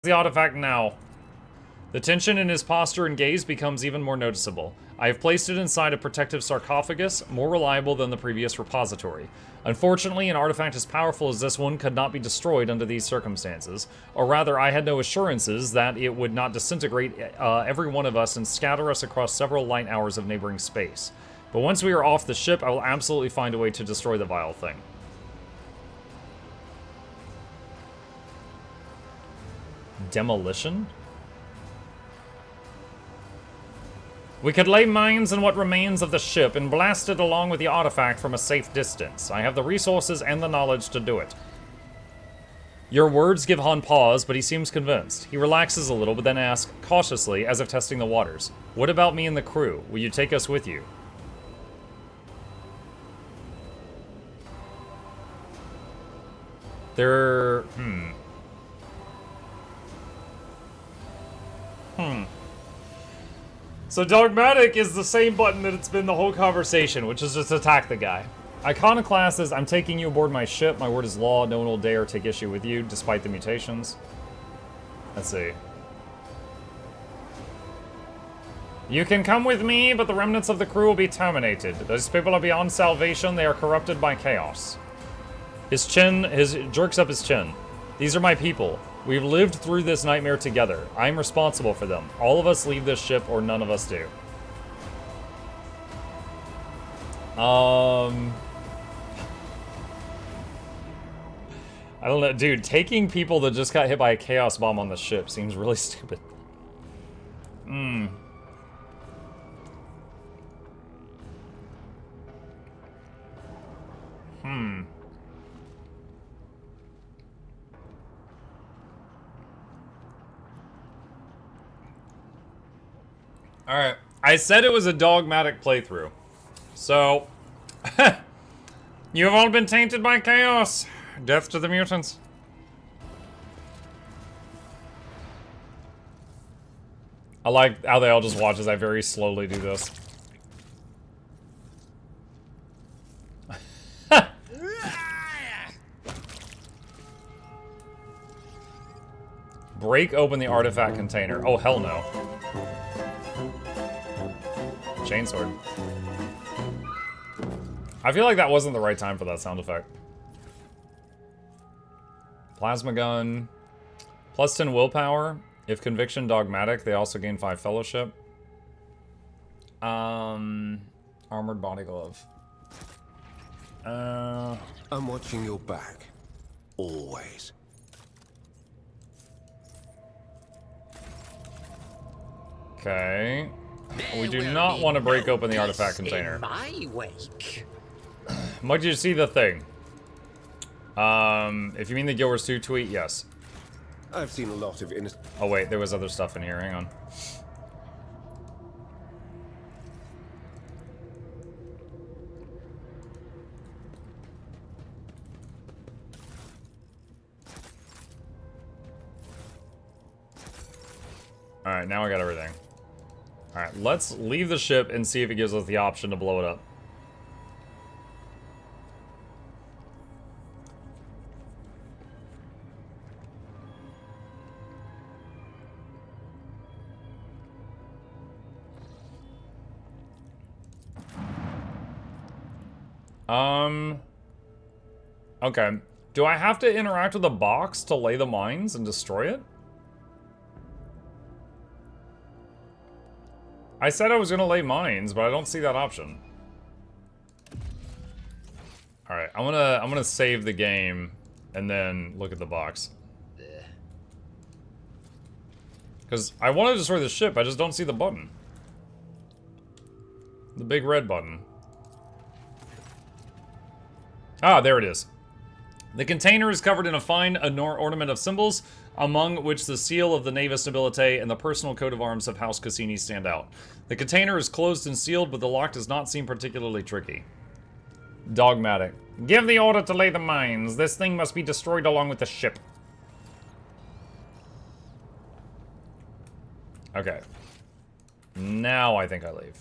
The artifact now. The tension in his posture and gaze becomes even more noticeable. I have placed it inside a protective sarcophagus, more reliable than the previous repository. Unfortunately, an artifact as powerful as this one could not be destroyed under these circumstances. Or rather, I had no assurances that it would not disintegrate every one of us and scatter us across several light hours of neighboring space. But once we are off the ship, I will absolutely find a way to destroy the vile thing. Demolition? We could lay mines in what remains of the ship and blast it along with the artifact from a safe distance. I have the resources and the knowledge to do it. Your words give Han pause, but he seems convinced. He relaxes a little, but then asks, cautiously, as if testing the waters, "What about me and the crew? Will you take us with you?" So dogmatic is the same button that it's been the whole conversation, which is just attack the guy. Iconoclast is, I'm taking you aboard my ship. My word is law. No one will dare take issue with you, despite the mutations. Let's see. You can come with me, but the remnants of the crew will be terminated. Those people are beyond salvation. They are corrupted by chaos. His jerks up his chin. These are my people. We've lived through this nightmare together. I'm responsible for them. All of us leave this ship, or none of us do. I don't know, dude. Taking people that just got hit by a chaos bomb on the ship seems really stupid. Alright. I said it was a dogmatic playthrough. So, you have all been tainted by chaos. Death to the mutants. I like how they all just watch as I very slowly do this. Break open the artifact container. Oh, hell no. Chainsword. I feel like that wasn't the right time for that sound effect. Plasma gun. Plus 10 willpower. If conviction dogmatic, they also gain 5 fellowship. Armored body glove. I'm watching your back. Always. Okay. We do not want to break open the artifact container. My wake. Mike, did you see the thing? If you mean the Guild Wars 2 tweet, yes. I've seen a lot of innocent. Oh wait, there was other stuff in here, hang on. Alright, now I got everything. Alright, let's leave the ship and see if it gives us the option to blow it up. Okay. Do I have to interact with the box to lay the mines and destroy it? I said I was gonna lay mines, but I don't see that option. Alright, I'm gonna save the game and then look at the box. Because I want to destroy the ship, I just don't see the button. The big red button. Ah, there it is. The container is covered in a fine ornament of symbols, among which the seal of the Navis Nobilite and the personal coat of arms of House Cassini stand out. The container is closed and sealed, but the lock does not seem particularly tricky. Dogmatic. Give the order to lay the mines. This thing must be destroyed along with the ship. Okay. Now I think I leave.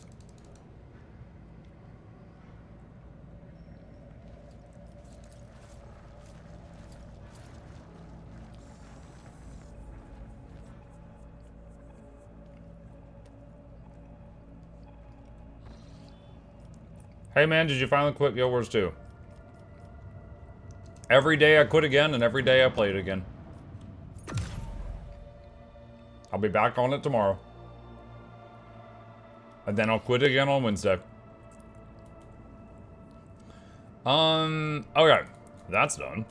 Hey man, did you finally quit Guild Wars 2? Every day I quit again, and every day I play it again. I'll be back on it tomorrow. And then I'll quit again on Wednesday. Okay. That's done.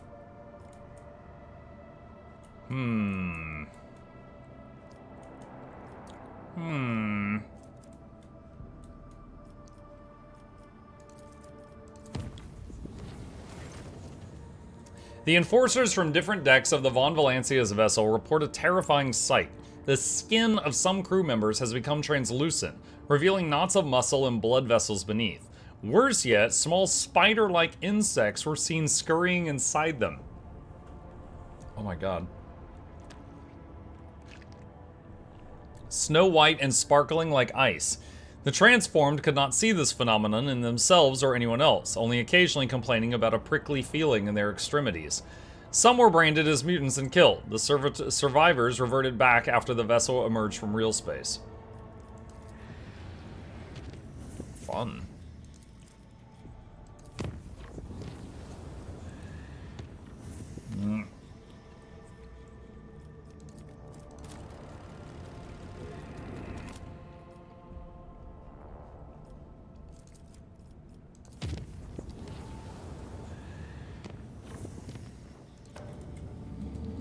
The enforcers from different decks of the Von Valancia's vessel report a terrifying sight. The skin of some crew members has become translucent, revealing knots of muscle and blood vessels beneath. Worse yet, small spider-like insects were seen scurrying inside them. Oh my god. Snow white and sparkling like ice. The transformed could not see this phenomenon in themselves or anyone else, only occasionally complaining about a prickly feeling in their extremities. Some were branded as mutants and killed. The survivors reverted back after the vessel emerged from real space. Fun.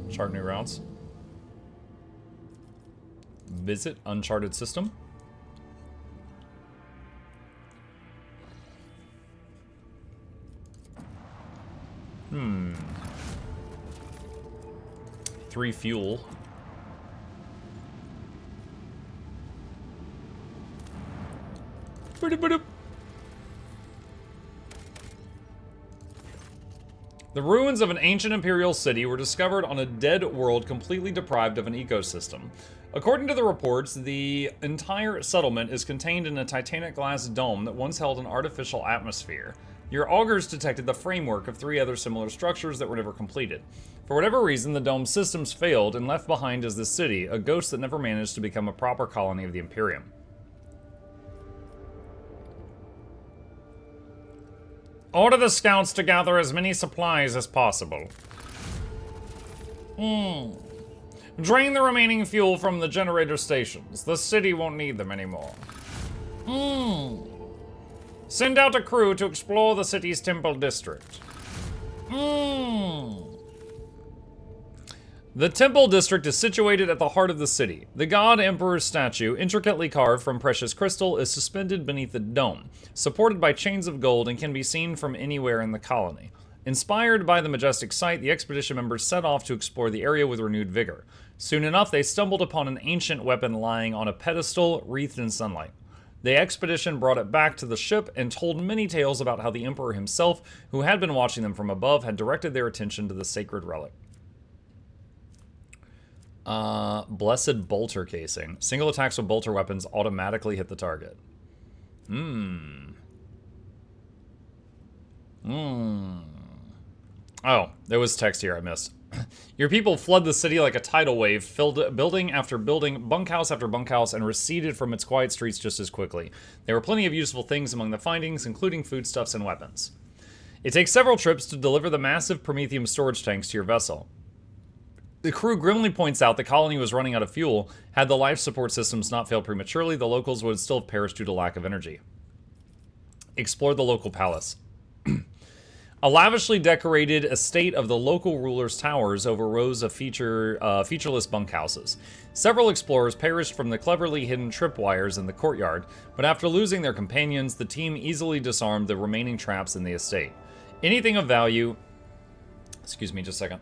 Chart new routes. Visit uncharted system. Hmm. 3 fuel. The ruins of an ancient imperial city were discovered on a dead world completely deprived of an ecosystem. According to the reports, the entire settlement is contained in a titanic glass dome that once held an artificial atmosphere. Your augurs detected the framework of 3 other similar structures that were never completed. For whatever reason, the dome's systems failed, and left behind is the city, a ghost that never managed to become a proper colony of the Imperium. Order the scouts to gather as many supplies as possible. Drain the remaining fuel from the generator stations. The city won't need them anymore. Send out a crew to explore the city's temple district. The temple district is situated at the heart of the city. The god emperor's statue, intricately carved from precious crystal, is suspended beneath the dome, supported by chains of gold, and can be seen from anywhere in the colony. Inspired by the majestic sight, the expedition members set off to explore the area with renewed vigor. Soon enough, they stumbled upon an ancient weapon lying on a pedestal wreathed in sunlight. The expedition brought it back to the ship and told many tales about how the emperor himself, who had been watching them from above, had directed their attention to the sacred relic. Blessed bolter casing. Single attacks with bolter weapons automatically hit the target. Oh, there was text here I missed. Your people flood the city like a tidal wave, filled building after building, bunkhouse after bunkhouse, and receded from its quiet streets just as quickly. There were plenty of useful things among the findings, including foodstuffs and weapons. It takes several trips to deliver the massive Prometheum storage tanks to your vessel. The crew grimly points out the colony was running out of fuel. Had the life support systems not failed prematurely, the locals would still have perished due to lack of energy. Explore the local palace. A lavishly decorated estate of the local ruler's towers over rows of featureless bunkhouses. Several explorers perished from the cleverly hidden tripwires in the courtyard, but after losing their companions, the team easily disarmed the remaining traps in the estate. Anything of value... Excuse me just a second.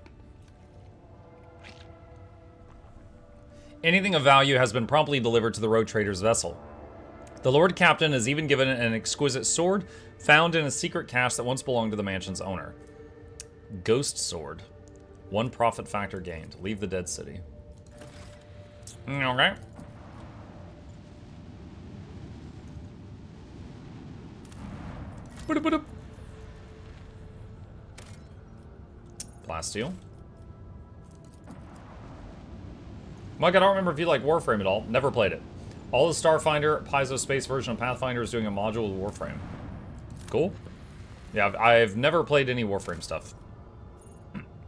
Anything of value has been promptly delivered to the rogue trader's vessel. The Lord Captain is even given an exquisite sword found in a secret cache that once belonged to the mansion's owner. Ghost sword. 1 profit factor gained. Leave the dead city. Okay. Plasteel. Mike, I don't remember if you like Warframe at all. Never played it. All the Starfinder, Paizo Space version of Pathfinder is doing a module with Warframe. cool. Yeah, I've never played any Warframe stuff.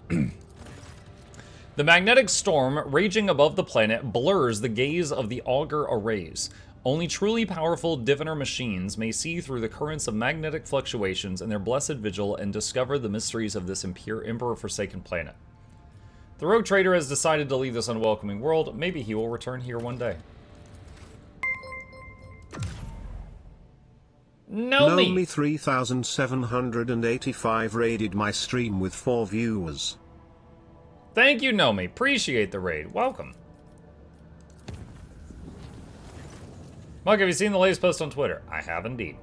The magnetic storm raging above the planet blurs the gaze of the augur arrays. Only truly powerful diviner machines may see through the currents of magnetic fluctuations in their blessed vigil and discover the mysteries of this emperor-forsaken planet. The rogue trader has decided to leave this unwelcoming world. Maybe he will return here one day. Nomi 3785 raided my stream with 4 viewers. Thank you, Nomi. Appreciate the raid. Welcome. Mug, have you seen the latest post on Twitter? I have indeed.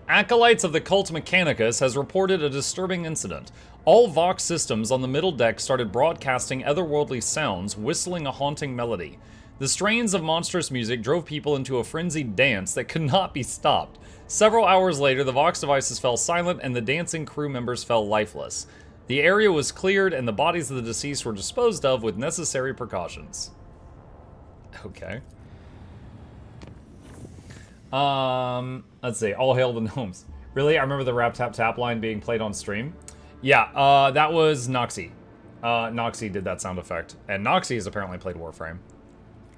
Acolytes of the cult Mechanicus has reported a disturbing incident. All Vox systems on the middle deck started broadcasting otherworldly sounds, whistling a haunting melody. The strains of monstrous music drove people into a frenzied dance that could not be stopped. Several hours later, the Vox devices fell silent and the dancing crew members fell lifeless. The area was cleared and the bodies of the deceased were disposed of with necessary precautions. Okay. Let's see. All hail the gnomes. Really? I remember the rap tap tap line being played on stream. Yeah, that was Noxie. Noxie did that sound effect. And Noxie has apparently played Warframe.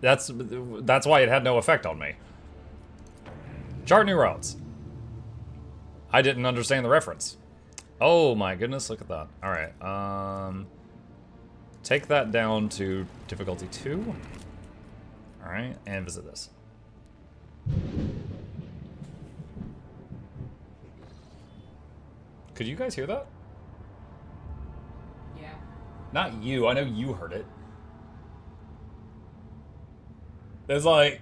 That's why it had no effect on me. Chart new routes. I didn't understand the reference. Oh my goodness, look at that. Alright, take that down to difficulty 2. Alright, and visit this. Could you guys hear that? Yeah. Not you, I know you heard it. It's like,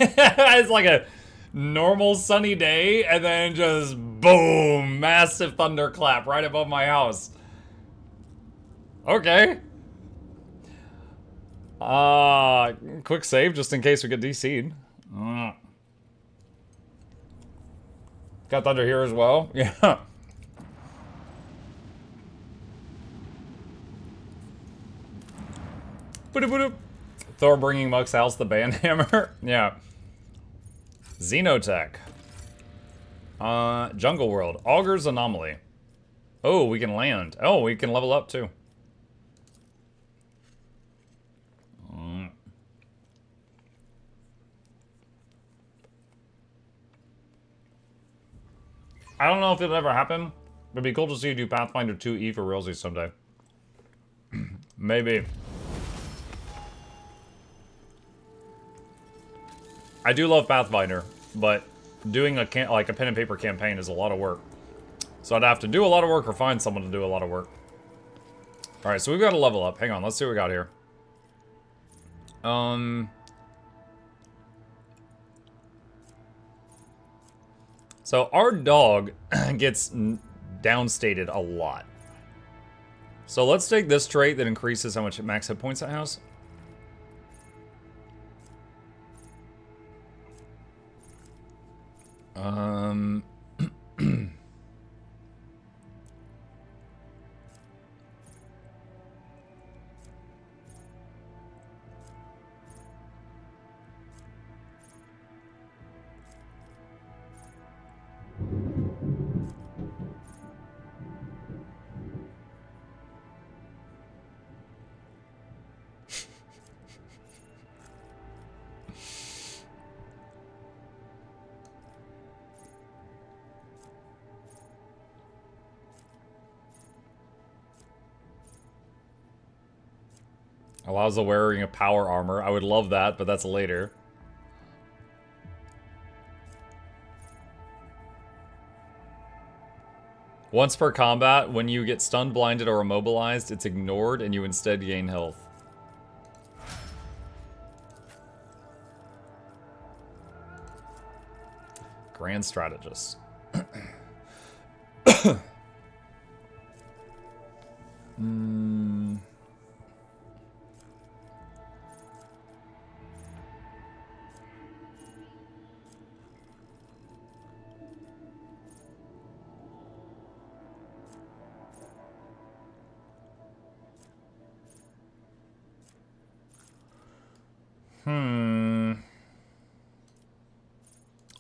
it's like a normal sunny day, and then just boom, massive thunderclap right above my house. Okay. Quick save just in case we get DC'd. Got thunder here as well. Yeah. Thor bringing Muck's house the band hammer. Yeah. Xenotech. Jungle World. Augur's Anomaly. Oh, we can land. Oh, we can level up too. I don't know if it'll ever happen, but it'd be cool to see you do Pathfinder 2E for realsies someday. Maybe. I do love Pathfinder, but doing a pen and paper campaign is a lot of work. So I'd have to do a lot of work or find someone to do a lot of work. Alright, so we've got to level up. Hang on, let's see what we got here. So our dog gets downstated a lot. So let's take this trait that increases how much max hit points it has. Allows the wearing of power armor. I would love that, but that's later. Once per combat, when you get stunned, blinded, or immobilized, it's ignored and you instead gain health. Grand Strategist.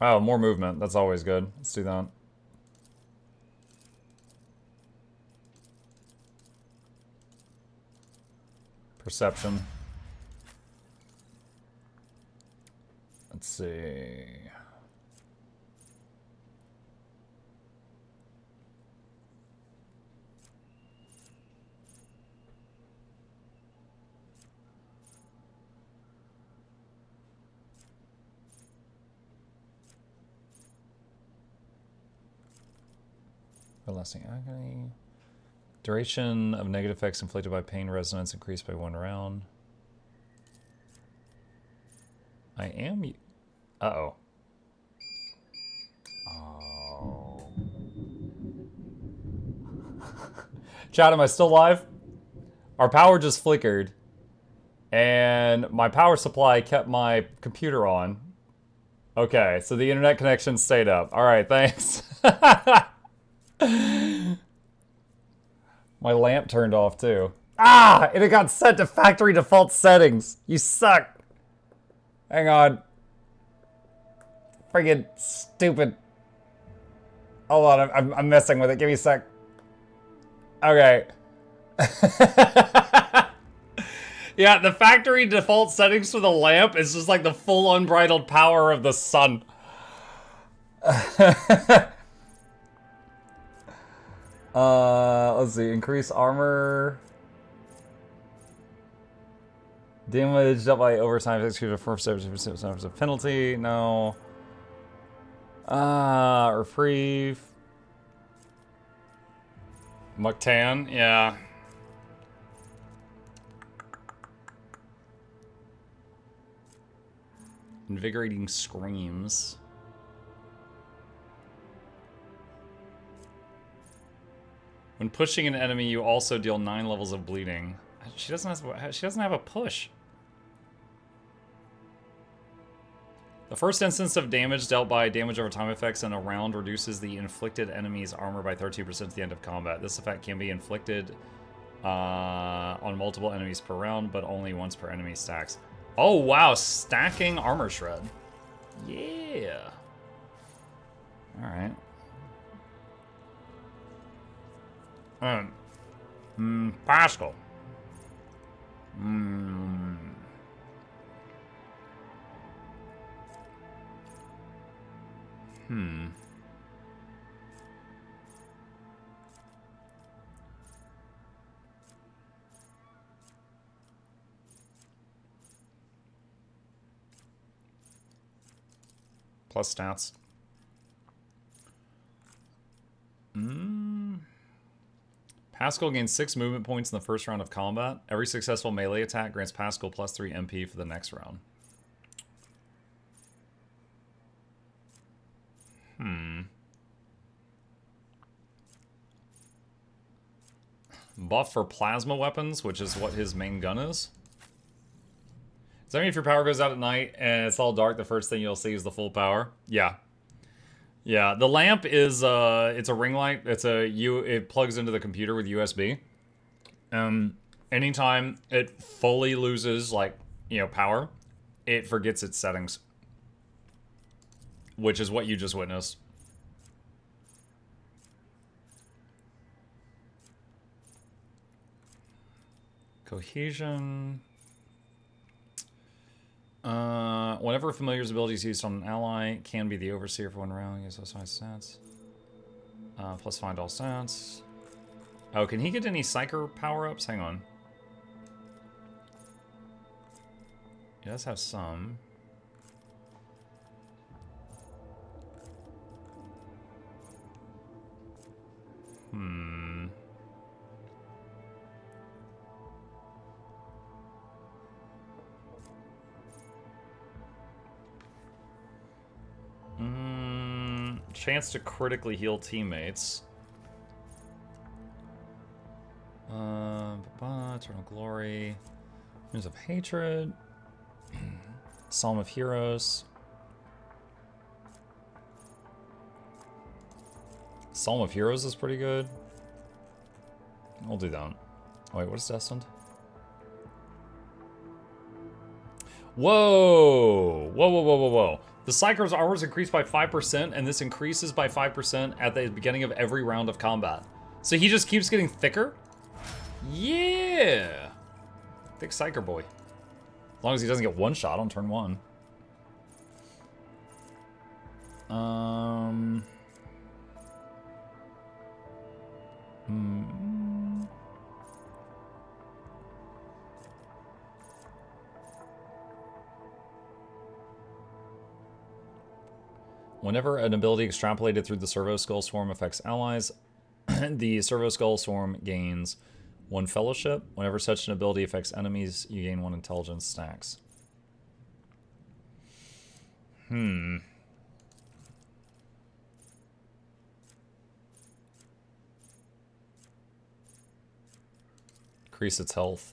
Oh, more movement. That's always good. Let's do that. Perception. Let's see. Lasting agony. Duration of negative effects inflicted by pain resonance increased by 1 round. I am... Uh-oh. Oh. Chat, am I still live? Our power just flickered. And my power supply kept my computer on. Okay, so the internet connection stayed up. Alright, thanks. My lamp turned off too. Ah! And it got set to factory default settings. You suck. Hang on. Friggin' stupid. Hold on, I'm messing with it. Give me a sec. Okay. Yeah, the factory default settings for the lamp is just like the full unbridled power of the sun. Let's see. Increase armor. Damage dealt by overtime executed for 70% of penalty. No. Reprieve. Muktan, yeah. Invigorating screams. When pushing an enemy, you also deal 9 levels of bleeding. She doesn't have a push. The first instance of damage dealt by damage over time effects in a round reduces the inflicted enemy's armor by 13% at the end of combat. This effect can be inflicted on multiple enemies per round, but only once per enemy stacks. Oh wow, stacking armor shred. Yeah. All right. Pascal. Plus stats. Pascal gains 6 movement points in the first round of combat. Every successful melee attack grants Pascal plus 3 MP for the next round. Buff for plasma weapons, which is what his main gun is. Does that mean if your power goes out at night and it's all dark, the first thing you'll see is the full power? Yeah. Yeah, the lamp is it's a ring light. It plugs into the computer with USB. Anytime it fully loses power, it forgets its settings. Which is what you just witnessed. Cohesion. Whenever a familiar's ability is used on an ally, can be the overseer for 1 round. Use those 5 stats. Plus find all stats. Oh, can he get any psyker power-ups? Hang on. He does have some. Chance to critically heal teammates. Eternal Glory. News of Hatred. Psalm of Heroes. Psalm of Heroes is pretty good. We'll do that. Oh, wait, what is destined? Whoa! Whoa, whoa, whoa, whoa, whoa. The Psyker's armor is increased by 5%, and this increases by 5% at the beginning of every round of combat. So he just keeps getting thicker? Yeah! Thick Psyker boy. As long as he doesn't get one shot on turn 1. Whenever an ability extrapolated through the Servo Skull Swarm affects allies, the Servo Skull Swarm gains 1 fellowship. Whenever such an ability affects enemies, you gain 1 intelligence stacks. Increase its health.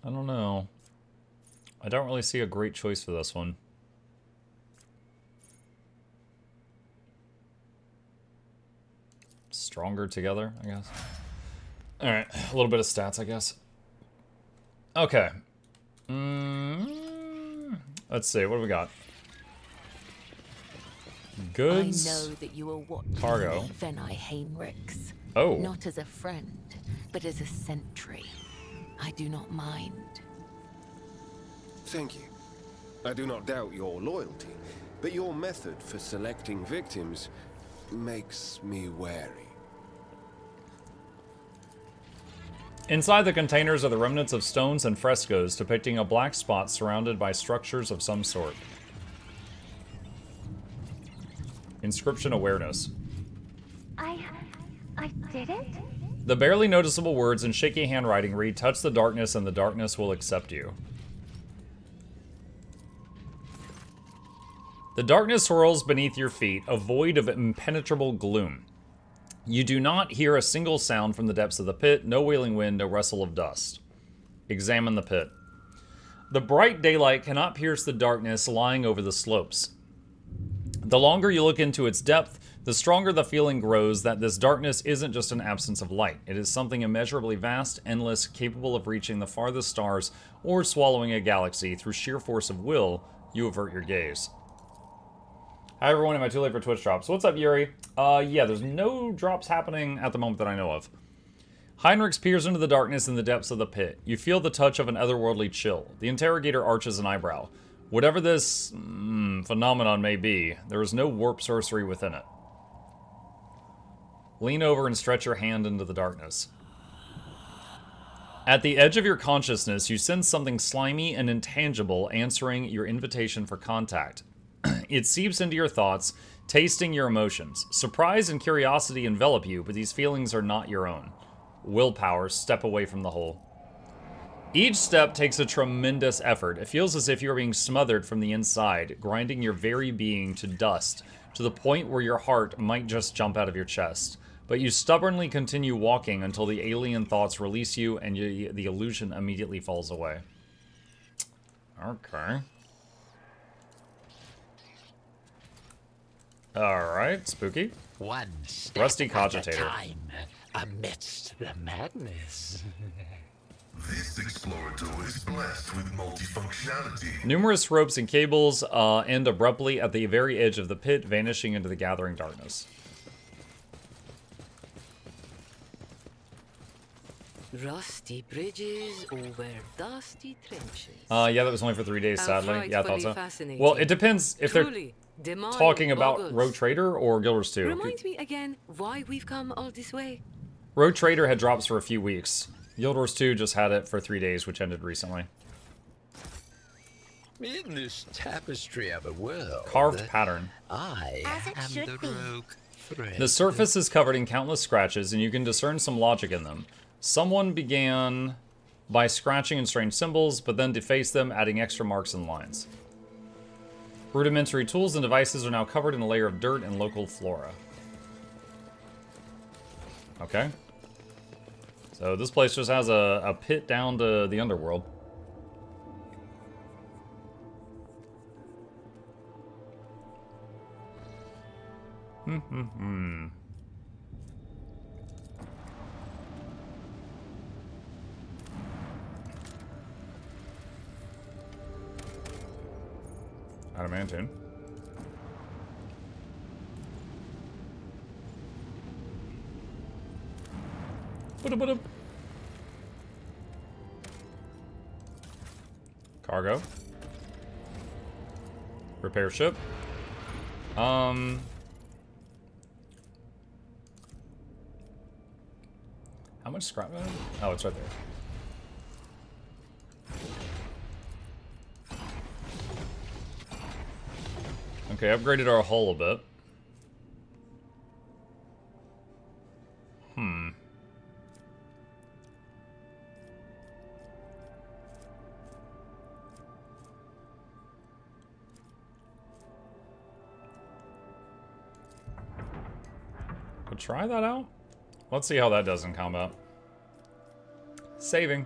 I don't know. I don't really see a great choice for this one. Stronger together, I guess. Alright, a little bit of stats, I guess. Okay. Let's see, what do we got? Goods. I know that you are watching Cargo. me, Venai Heinrichs. Oh. Not as a friend, but as a sentry. I do not mind. Thank you. I do not doubt your loyalty, but your method for selecting victims makes me wary. Inside the containers are the remnants of stones and frescoes depicting a black spot surrounded by structures of some sort. Inscription awareness. I did it? The barely noticeable words in shaky handwriting read, "Touch the darkness and the darkness will accept you." The darkness swirls beneath your feet, a void of impenetrable gloom. You do not hear a single sound from the depths of the pit, no wailing wind, no rustle of dust. Examine the pit. The bright daylight cannot pierce the darkness lying over the slopes. The longer you look into its depth, the stronger the feeling grows that this darkness isn't just an absence of light. It is something immeasurably vast, endless, capable of reaching the farthest stars or swallowing a galaxy. Through sheer force of will, you avert your gaze. Hi everyone, am I too late for Twitch drops? What's up, Yuri? Yeah, there's no drops happening at the moment that I know of. Heinrichs peers into the darkness in the depths of the pit. You feel the touch of an otherworldly chill. The interrogator arches an eyebrow. Whatever this phenomenon may be, there is no warp sorcery within it. Lean over and stretch your hand into the darkness. At the edge of your consciousness, you sense something slimy and intangible answering your invitation for contact. It seeps into your thoughts, tasting your emotions. Surprise and curiosity envelop you, but these feelings are not your own. Willpower, step away from the hole. Each step takes a tremendous effort. It feels as if you are being smothered from the inside, grinding your very being to dust, to the point where your heart might just jump out of your chest. But you stubbornly continue walking until the alien thoughts release you and the illusion immediately falls away. Okay. Alright, spooky. One step Rusty at a cogitator. time, amidst the madness. This explorator is blessed with multifunctionality. Numerous ropes and cables end abruptly at the very edge of the pit, vanishing into the gathering darkness. Rusty bridges over dusty trenches. Yeah, that was only for 3 days, How sadly. Yeah, I thought frightfully so. fascinating. Well, it depends if they're Truly, the mind talking about boggles. Road Trader or Guild Wars 2. Remind me again why we've come all this way. Road Trader had drops for a few weeks. Guild Wars 2 just had it for 3 days, which ended recently. In this tapestry of a world, Carved pattern. I As it am should the be. rogue thread. The surface is covered in countless scratches, and you can discern some logic in them. Someone began by scratching in strange symbols, but then defaced them, adding extra marks and lines. Rudimentary tools and devices are now covered in a layer of dirt and local flora. Okay. So this place just has a pit down to the underworld. Adamantine. Cargo. Repair ship. How much scrap metal? Oh, it's right there. Okay, upgraded our hull a bit. Could try that out? Let's see how that does in combat. Saving.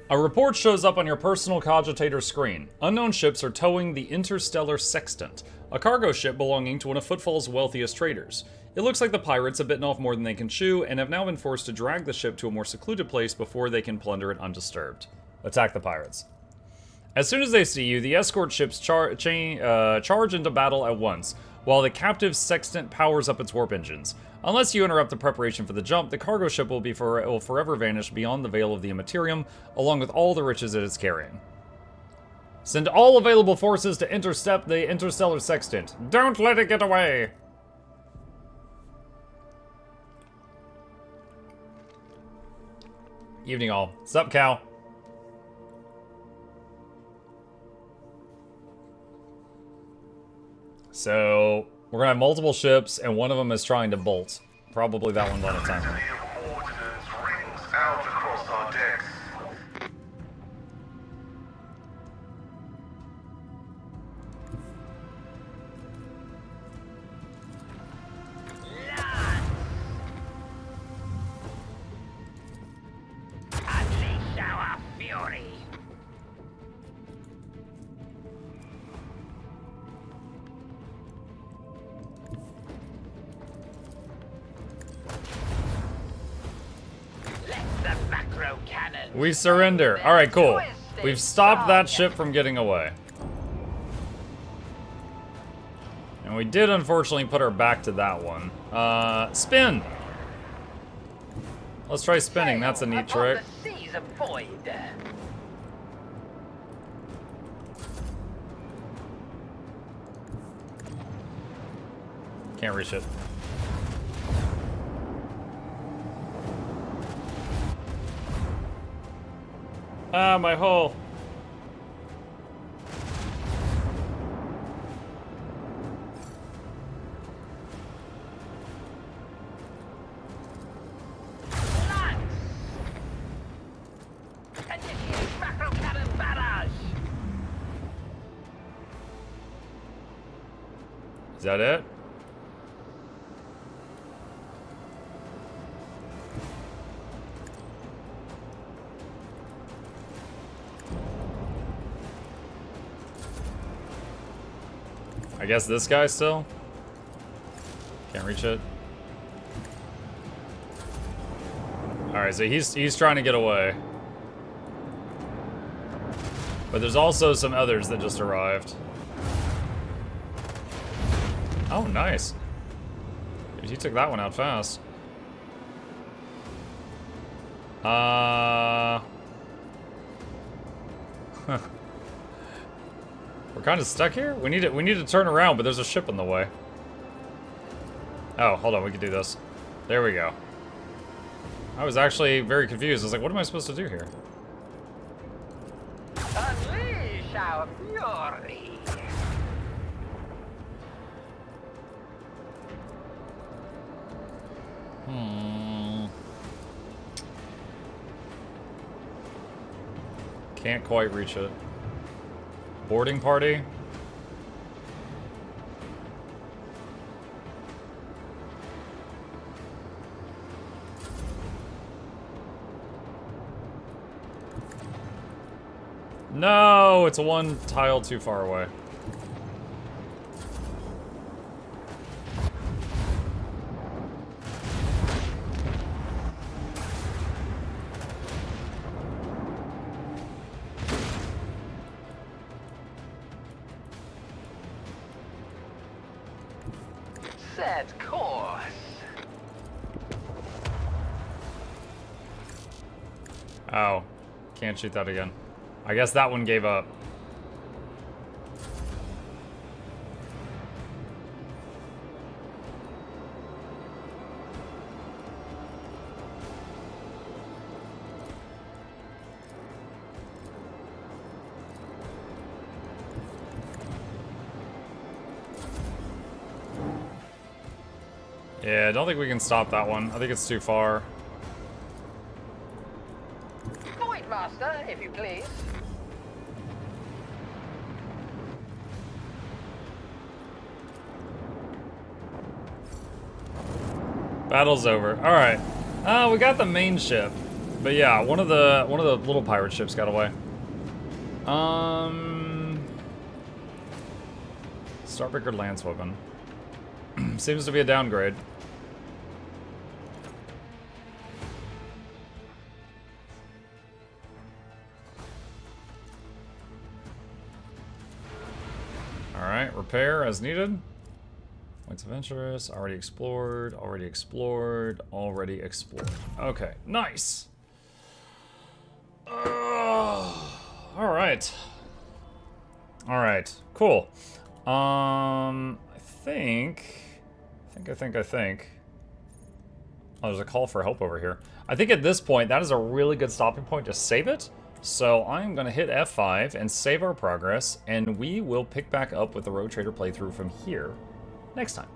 A report shows up on your personal cogitator screen. Unknown ships are towing the Interstellar Sextant, a cargo ship belonging to one of Footfall's wealthiest traders. It looks like the pirates have bitten off more than they can chew and have now been forced to drag the ship to a more secluded place before they can plunder it undisturbed. Attack the pirates. As soon as they see you, the escort ships charge into battle at once, while the captive sextant powers up its warp engines. Unless you interrupt the preparation for the jump, the cargo ship will forever vanish beyond the veil of the Immaterium, along with all the riches it is carrying. Send all available forces to intercept the interstellar sextant. Don't let it get away! Evening all. Sup, Cal? So, we're gonna have multiple ships, and one of them is trying to bolt. Probably that one's on a timer. Ordnance rings out across our decks. Unleash our fury. We surrender. Alright, cool. We've stopped that ship from getting away. And we did unfortunately put her back to that one. Spin! Let's try spinning, that's a neat trick. Can't reach it. Ah, my hole. Is that it? I guess this guy still? Can't reach it. Alright, so he's trying to get away. But there's also some others that just arrived. Oh, nice. Dude, he took that one out fast. We're kind of stuck here? We need to turn around, but there's a ship in the way. Oh, hold on, we can do this. There we go. I was actually very confused. I was like, what am I supposed to do here? Unleash our fury. Can't quite reach it. Boarding party. No, it's one tile too far away. Set course. Oh, can't shoot that again. I guess that one gave up. Yeah, I don't think we can stop that one. I think it's too far. Point master, if you please. Battle's over. All right. We got the main ship, but yeah, one of the little pirate ships got away. Starbreaker lance weapon seems to be a downgrade. All right, repair as needed. Points of interest, already explored, already explored, already explored. Okay, nice. All right. All right, cool. I think. Oh, there's a call for help over here. I think at this point, that is a really good stopping point to save it. So I'm gonna hit F5 and save our progress, and we will pick back up with the Road Trader playthrough from here next time.